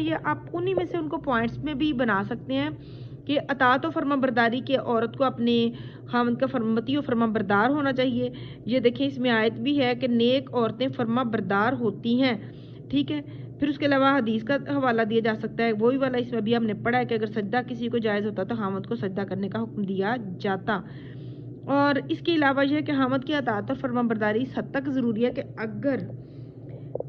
ये आप उन्हीं में से उनको पॉइंट्स में भी बना सकते हैं कि अताअत और फर्माबरदारी के औरत को अपने खामद का फरमती और फर्माबरदार होना चाहिए। ये देखें इसमें आयत भी है कि नेक औरतें फर्माबरदार होती हैं, ठीक है। फिर उसके अलावा हदीस का हवाला दिया जा सकता है, वही वाला इसमें भी हमने पढ़ा है कि अगर सजदा किसी को जायज़ होता तो हामद को सजदा करने का हुक्म दिया जाता। और इसके अलावा यह कि हामद की अताअत और फर्माबरदारी इस हद तक ज़रूरी है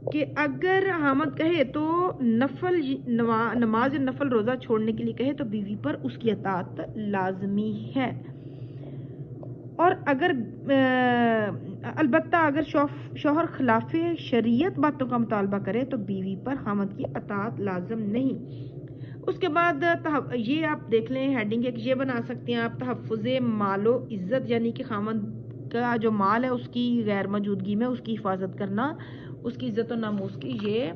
कि अगर हामद कहे तो नमाज नफल रोज़ा छोड़ने के लिए कहे तो बीवी पर उसकी अताअत लाजमी है। और अगर अलबत्ता अगर शौहर खिलाफे शरीयत बातों का मुतालबा करे तो बीवी पर हामद की अताअत लाजम नहीं। उसके बाद ये आप देख लें हेडिंग एक ये बना सकते हैं आप, तहफ़्फ़ुज़े मालो इज़्ज़त, यानी कि खामद का जो माल है उसकी गैर मौजूदगी में उसकी हिफाजत करना, उसकी इज़्ज़त और नामूस की, ये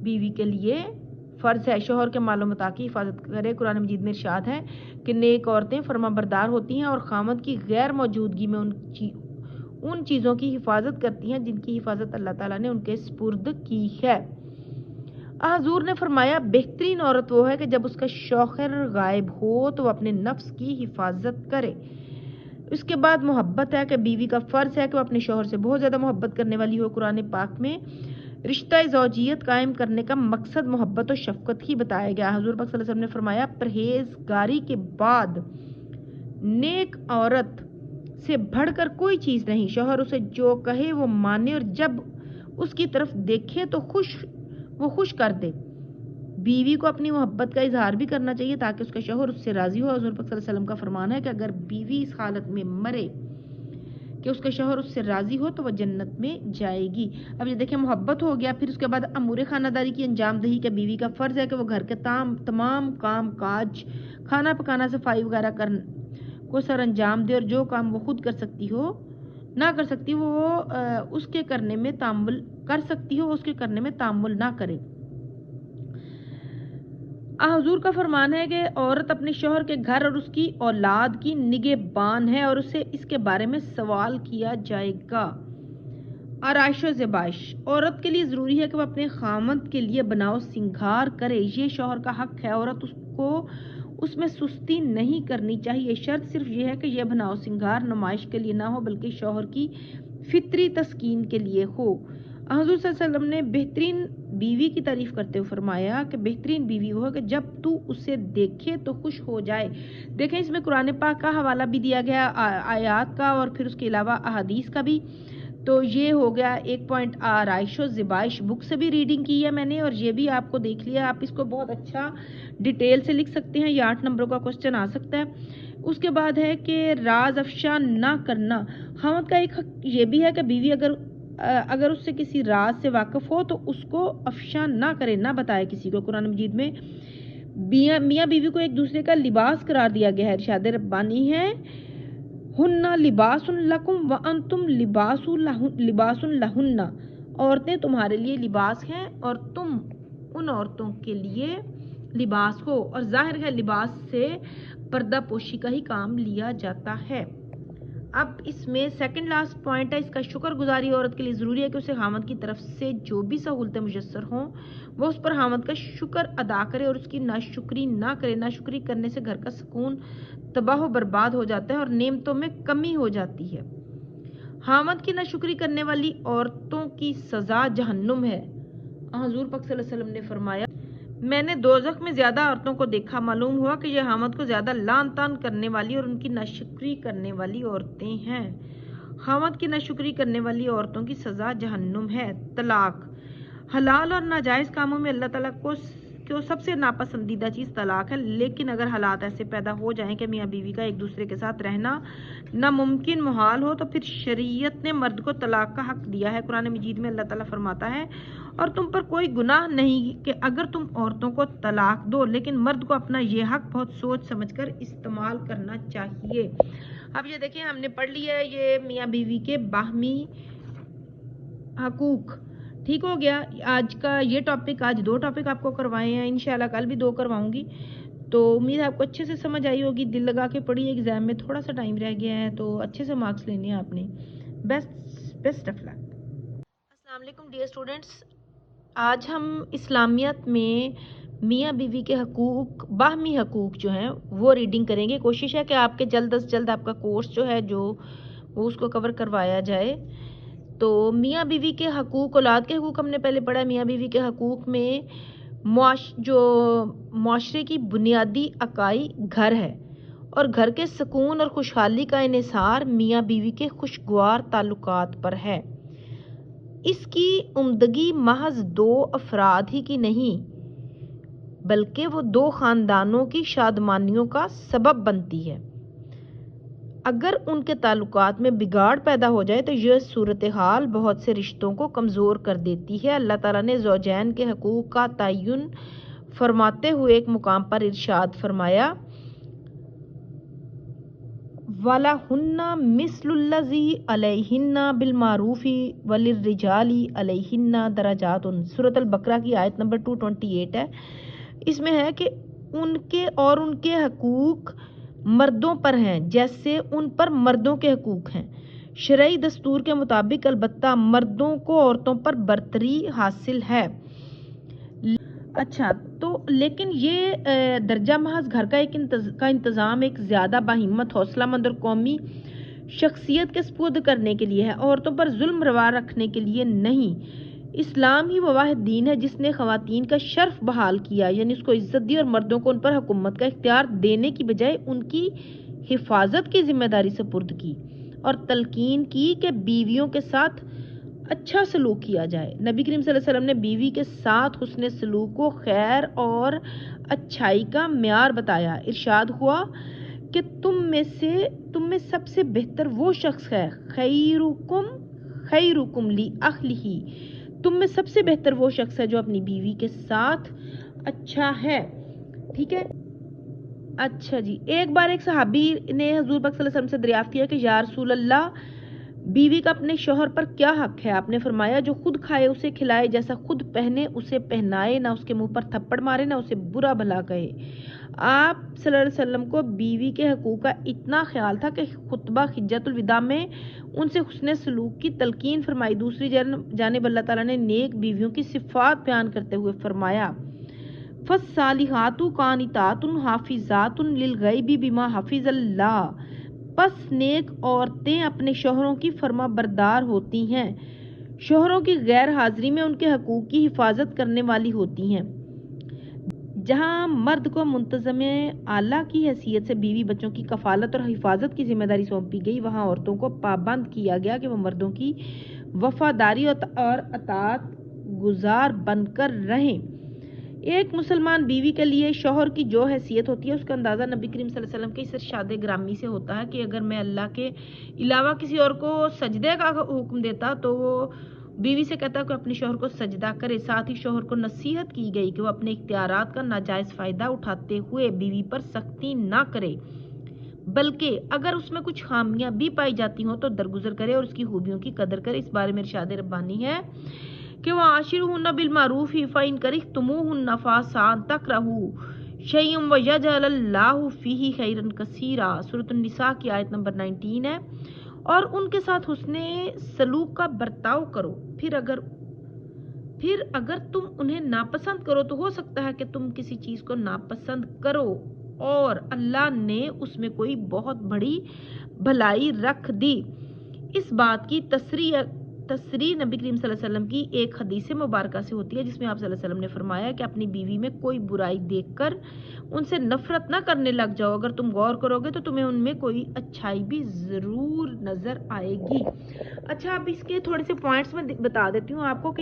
बीवी के लिए फ़र्ज़ है। शोहर के मालो मता की हिफाजत करे। कुरान मजीद में इरशाद है कि नेक औरतें फर्माबरदार होती हैं और खामद की गैर मौजूदगी में उन चीज़ों की हिफाजत करती हैं जिनकी हिफाजत अल्लाह ताला ने उनके स्पुर्द की है। हजूर ने फरमाया बेहतरीन औरत वो है कि जब उसका शौहर गायब हो तो वह अपने नफ्स की हिफाजत करे। उसके बाद मोहब्बत है कि बीवी का फ़र्ज़ है कि वह अपने शौहर से बहुत ज़्यादा मोहब्बत करने वाली हो। कुरान पाक में रिश्ता ज़ौजियत कायम करने का मकसद मोहब्बत और शफ़क़त ही बताया गया। हजूर पाक सल्लल्लाहु अलैहि वसल्लम ने फरमाया परहेज़गारी के बाद नेक औरत से बढ़कर कोई चीज़ नहीं। शौहर उसे जो कहे वो माने और जब उसकी तरफ देखे तो वो खुश कर दे। बीवी को अपनी मोहब्बत का इजहार भी करना चाहिए ताकि उसका शौहर उससे राजी हो। हज़रत सल्लल्लाहु अलैहि वसल्लम का फरमान है कि अगर बीवी इस हालत में मरे कि उसका शौहर उससे राजी हो तो वह जन्नत में जाएगी। अब ये देखें मोहब्बत हो गया। फिर उसके बाद अमूर खानादारी की अंजाम दही के बीवी का फ़र्ज़ है कि वो घर के तमाम काम काज, खाना पकाना, सफाई वगैरह को सर अंजाम दे और जो काम वो खुद कर सकती हो ना कर सकती वो उसके करने में तामुल कर सकती हो, उसके करने में तामुल ना करे। हुजूर का फरमान है कि औरत अपने शौहर के घर और उसकी औलाद की निगहबान है और उससे इसके बारे में सवाल किया जाएगा। आराइश ज़बाइश, औरत के लिए ज़रूरी है कि वह अपने खामद के लिए बनाओ सिंगार करे। ये शौहर का हक है। औरत उसको उसमें सुस्ती नहीं करनी चाहिए। शर्त सिर्फ ये है कि यह बनाओ सिंगार नुमाइश के लिए ना हो बल्कि शौहर की फितरी तस्कीन के लिए हो। हज़रत सल्लल्लाहु अलैहि वसल्लम ने बेहतरीन बीवी की तारीफ करते हुए फरमाया कि बेहतरीन बीवी वो है कि जब तू उसे देखे तो खुश हो जाए। देखें इसमें कुरान पाक का हवाला भी दिया गया, आयात का, और फिर उसके अलावा अहादीस का भी। तो ये हो गया एक पॉइंट। आराइशो ज़बाइश बुक से भी रीडिंग की है मैंने और ये भी आपको देख लिया। आप इसको बहुत अच्छा डिटेल से लिख सकते हैं। ये 8 नंबर का क्वेश्चन आ सकता है। उसके बाद है कि राज अफशा ना करना। खामद का एक हक ये भी है कि बीवी अगर उससे किसी राज से वाकिफ हो तो उसको अफशा ना करे, ना बताए किसी को। कुरान मजीद में मियाँ बीवी को एक दूसरे का लिबास करार दिया गया है। इरशाद रब्बानी है हुन्ना लिबासुन लकुम व अंतुम लिबासुन लहुन्ना। औरतें तुम्हारे लिए लिबास हैं और तुम उन औरतों के लिए लिबास हो। और जाहिर है लिबास से पर्दा पोशी का ही काम लिया जाता है। अब इसमें सेकंड लास्ट पॉइंट है इसका, शुक्रगुजारी औरत के लिए ज़रूरी है कि उसे हामद की तरफ से जो भी सहूलतें मुयस्सर हों वो उस पर हामद का शुक्र अदा करे और उसकी नाशुक्री ना करे। नाशुक्री करने से घर का सुकून तबाह बर्बाद हो जाता है और नेमतों में कमी हो जाती है। हामद की नाशुक्री करने वाली औरतों की सज़ा जहन्नुम है। हुज़ूर पाक सल्लल्लाहु अलैहि वसल्लम ने फरमाया मैंने दोज़ख में ज्यादा औरतों को देखा, मालूम हुआ कि यह हामद को ज्यादा लान तान करने वाली और उनकी नाशुक्री करने वाली औरतें हैं। हामद की नाशुक्री करने वाली औरतों की सजा जहन्नुम है। तलाक, हलाल और नाजायज कामों में अल्लाह ताला को सबसे नापसंदीदा चीज़ तलाक है। लेकिन अगर हालात ऐसे पैदा हो जाएं कि मियाँ बीवी का एक दूसरे के साथ रहना नामुमकिन मुहाल हो तो फिर शरीयत ने मर्द को तलाक का हक दिया है। कुरान मजीद में अल्लाह ताला फरमाता है और तुम पर कोई गुनाह नहीं कि अगर तुम औरतों को तलाक दो, लेकिन मर्द को अपना ये हक बहुत सोच समझकर इस्तेमाल करना चाहिए। अब ये देखिए हमने पढ़ लिया है ये मियाँ बीवी के बाहमी हकूक। ठीक हो गया। आज का ये टॉपिक, आज 2 टॉपिक आपको करवाए हैं, इंशाल्लाह कल भी 2 करवाऊंगी। तो उम्मीद है आपको अच्छे से समझ आई होगी। दिल लगा के पढ़िए, एग्जाम में थोड़ा सा टाइम रह गया है तो अच्छे से मार्क्स लेने हैं आपने। Best of luck. अस्सलाम वालेकुम डियर स्टूडेंट्स, آج ہم اسلامیت میں میاں بیوی کے حقوق، باہمی حقوق جو ہیں وہ ریڈنگ کریں گے. کوشش ہے کہ آپ کے جلد از جلد آپ کا کورس جو ہے وہ اس کو کور کروایا جائے. تو میاں بیوی کے حقوق، اولاد کے حقوق ہم نے پہلے پڑھا. میاں بیوی کے حقوق میں جو معاشرے کی بنیادی اکائی گھر ہے اور گھر کے سکون اور خوشحالی کا انحصار میاں بیوی کے خوشگوار تعلقات پر ہے. اس کی عمدگی محض 2 افراد ہی کی نہیں بلکہ وہ 2 خاندانوں کی شادمانیوں کا سبب بنتی ہے. اگر ان کے تعلقات میں بگاڑ پیدا ہو جائے تو یہ صورتحال بہت سے رشتوں کو کمزور کر دیتی ہے. اللہ تعالیٰ نے زوجین کے حقوق کا تعین فرماتے ہوئے ایک مقام پر ارشاد فرمایا وَلَهُنَّ مِثْلُ الَّذِي عَلَيْهِنَّ بِالْمَعْرُوفِ وَلِلرِّجَالِ عَلَيْهِنَّ دَرَجَاتٌ. سورۃ البقرہ کی آیت نمبر 228 ہے. اس میں ہے کہ ان کے حقوق مردوں پر ہیں جیسے ان پر مردوں کے حقوق ہیں. شرعی دستور کے مطابق البتہ مردوں کو عورتوں پر برتری حاصل ہے. اچھا، تو لیکن یہ درجہ محض گھر کا انتظام ایک زیادہ باہمت، حوصلہ مند اور قومی شخصیت کے سپرد کرنے کے لیے ہے، عورتوں پر ظلم روا رکھنے کے لیے نہیں. اسلام ہی وہ واحد دین ہے جس نے خواتین کا شرف بحال کیا، یعنی اس کو عزت دی اور مردوں کو ان پر حکومت کا اختیار دینے کی بجائے ان کی حفاظت کی ذمہ داری سپرد کی اور تلقین کی کہ بیویوں کے ساتھ اچھا سلوک کیا جائے. نبی کریم صلی اللہ علیہ وسلم نے بیوی کے ساتھ حسن سلوک کو خیر اور اچھائی کا معیار بتایا. ارشاد ہوا کہ تم میں سب سے بہتر وہ شخص ہے خیرکم لاہلہ، تم میں سب سے بہتر وہ شخص ہے جو اپنی بیوی کے ساتھ اچھا ہے. ٹھیک ہے. اچھا جی، ایک بار ایک صحابی نے حضور پاک صلی اللہ علیہ وسلم سے دریافت کیا کہ یا رسول اللہ، بیوی کا اپنے شوہر پر کیا حق ہے؟ آپ نے فرمایا جو خود کھائے اسے کھلائے، جیسا خود پہنے اسے پہنائے، نہ اس کے منہ پر تھپڑ مارے نہ اسے برا بھلا کہے. آپ صلی اللہ علیہ وسلم کو بیوی کے حقوق کا اتنا خیال تھا کہ خطبہ حجۃ الوداع میں ان سے حسن سلوک کی تلقین فرمائی. دوسری جانب اللہ تعالیٰ نے نیک بیویوں کی صفات بیان کرتے ہوئے فرمایا فالصالحات قانتات حافظات للغیب بما حفظ اللہ، پس نیک عورتیں اپنے شوہروں کی فرما بردار ہوتی ہیں، شوہروں کی غیر حاضری میں ان کے حقوق کی حفاظت کرنے والی ہوتی ہیں. جہاں مرد کو منتظم اعلیٰ کی حیثیت سے بیوی بچوں کی کفالت اور حفاظت کی ذمہ داری سونپی گئی، وہاں عورتوں کو پابند کیا گیا کہ وہ مردوں کی وفاداری اور اطاعت گزار بن کر رہیں. ایک مسلمان بیوی کے لیے شوہر کی جو حیثیت ہوتی ہے اس کا اندازہ نبی کریم صلی اللہ علیہ وسلم کے اس ارشاد گرامی سے ہوتا ہے کہ اگر میں اللہ کے علاوہ کسی اور کو سجدے کا حکم دیتا تو وہ بیوی سے کہتا کہ اپنے شوہر کو سجدہ کرے. ساتھ ہی شوہر کو نصیحت کی گئی کہ وہ اپنے اختیارات کا ناجائز فائدہ اٹھاتے ہوئے بیوی پر سختی نہ کرے، بلکہ اگر اس میں کچھ خامیاں بھی پائی جاتی ہوں تو درگزر کرے اور اس کی خوبیوں کی قدر کرے. اس بارے میں ارشاد ربانی ہے کہ وَعَاشِرُوهُنَّ بِالْمَعْرُوفِ فَإِنْ كَرِهْتُمُوهُنَّ فَعَسَىٰ أَن تَكْرَهُوا شَيْئًا وَيَجْعَلَ اللَّهُ فِيهِ خَيْرًا كَثِيرًا. سورۃ النساء کی آیت نمبر 19 ہے. اور ان کے ساتھ حسن سلوک کا برتاؤ کرو، پھر اگر تم انہیں ناپسند کرو تو ہو سکتا ہے کہ تم کسی چیز کو ناپسند کرو اور اللہ نے اس میں کوئی بہت بڑی بھلائی رکھ دی. اس بات کی تصریح نبی کریم صلی اللہ علیہ وسلم کی ایک حدیث مبارکہ سے ہوتی ہے جس میں آپ صلی اللہ علیہ وسلم نے فرمایا کہ اپنی بیوی میں کوئی برائی دیکھ کر ان سے نفرت نہ کرنے لگ جاؤ، اگر تم غور کرو گے تو تمہیں ان میں کوئی اچھائی بھی ضرور نظر آئے گی. اچھا، اب اس کے تھوڑے سے پوائنٹس میں بتا دیتی ہوں آپ کو کہ